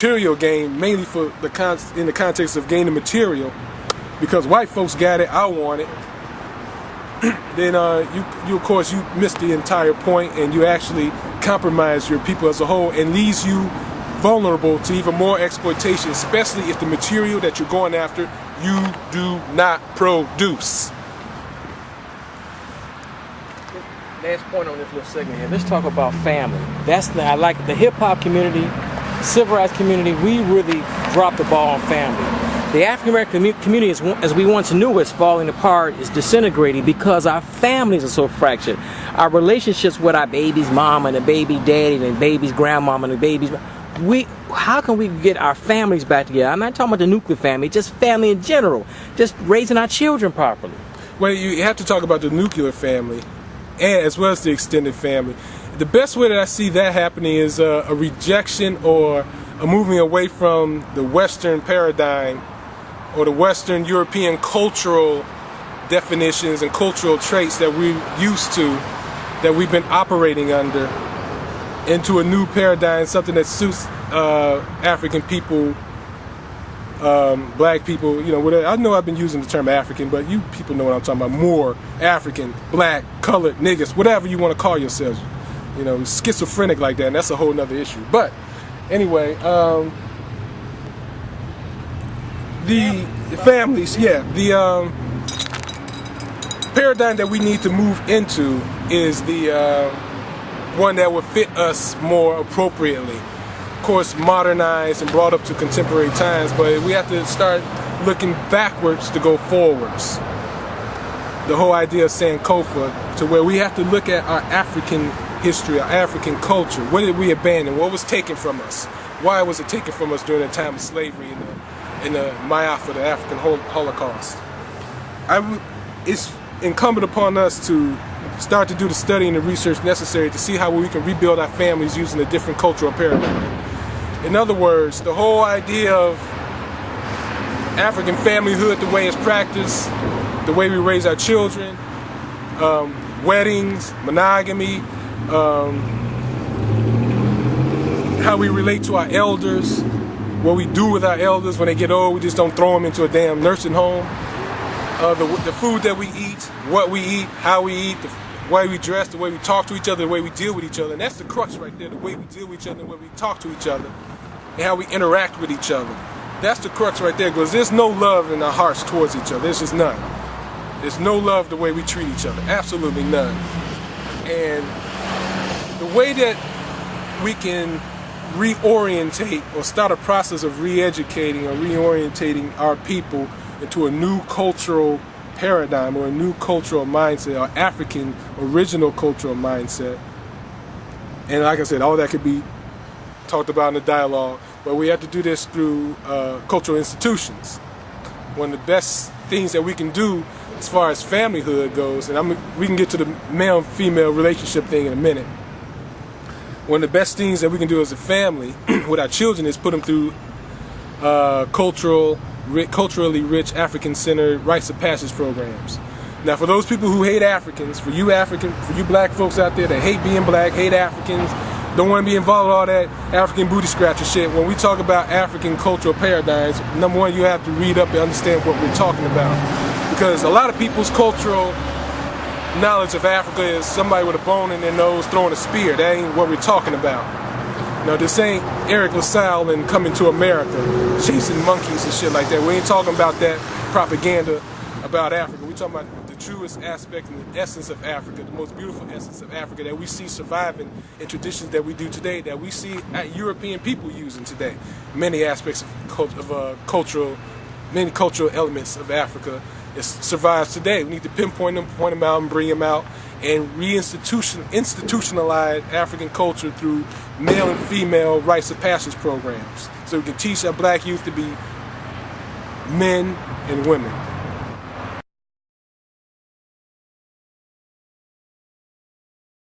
material gain, mainly for in the context of gaining material, because white folks got it, I want it. Then you of course you miss the entire point, and you actually compromise your people as a whole, and leaves you vulnerable to even more exploitation, especially if the material that you're going after you do not produce. Last point on this little segment here. Let's talk about family. I like the hip hop community, civil rights community. We really dropped the ball on family. The African American community, as we once knew, is falling apart, is disintegrating because our families are so fractured. Our relationships with our baby's mom and the baby daddy and the baby's grandmama and the baby's... How can we get our families back together? I'm not talking about the nuclear family, just family in general. Just raising our children properly. Well, you have to talk about the nuclear family, and as well as the extended family. The best way that I see that happening is a rejection or a moving away from the Western paradigm or the Western European cultural definitions and cultural traits that we're used to, that we've been operating under, into a new paradigm, something that suits African people, black people, whatever. I know I've been using the term African, but you people know what I'm talking about. More African, black, colored, niggas, whatever you want to call yourselves. Schizophrenic like that, and that's a whole nother issue. But anyway, the families, the paradigm that we need to move into is the one that would fit us more appropriately. Of course, modernized and brought up to contemporary times, but we have to start looking backwards to go forwards. The whole idea of Sankofa, to where we have to look at our African history, our African culture. What did we abandon? What was taken from us? Why was it taken from us during the time of slavery in the Mayafa, the African Holocaust? It's incumbent upon us to start to do the study and the research necessary to see how we can rebuild our families using a different cultural paradigm. In other words, the whole idea of African familyhood, the way it's practiced, the way we raise our children, weddings, monogamy, how we relate to our elders, what we do with our elders when they get old. We just don't throw them into a damn nursing home. The food that we eat, what we eat, how we eat, the way we dress, the way we talk to each other, the way we deal with each other. And that's the crux right there, the way we deal with each other, the way we talk to each other, and how we interact with each other. That's the crux right there, because there's no love in our hearts towards each other. There's just none. There's no love the way we treat each other. Absolutely none. And the way that we can reorientate or start a process of re-educating or reorientating our people into a new cultural paradigm or a new cultural mindset, or African original cultural mindset. And like I said, all that could be talked about in the dialogue, but we have to do this through cultural institutions. One of the best things that we can do as far as familyhood goes, and we can get to the male-female relationship thing in a minute. One of the best things that we can do as a family with our children is put them through culturally rich, African-centered rites of passage programs. Now, for those people who hate Africans, for you black folks out there that hate being black, hate Africans, don't want to be involved with all that African booty scratcher shit, when we talk about African cultural paradigms, number one, you have to read up and understand what we're talking about. Because a lot of people's cultural knowledge of Africa is somebody with a bone in their nose throwing a spear. That ain't what we're talking about. Now, this ain't Eric LaSalle and Coming to America, chasing monkeys and shit like that. We ain't talking about that propaganda about Africa. We're talking about the truest aspect and the essence of Africa, the most beautiful essence of Africa that we see surviving in traditions that we do today, that we see European people using today. Many aspects of many cultural elements of Africa, it survives today. We need to pinpoint them, point them out, and bring them out, and institutionalize African culture through male and female rites of passage programs, so we can teach our black youth to be men and women.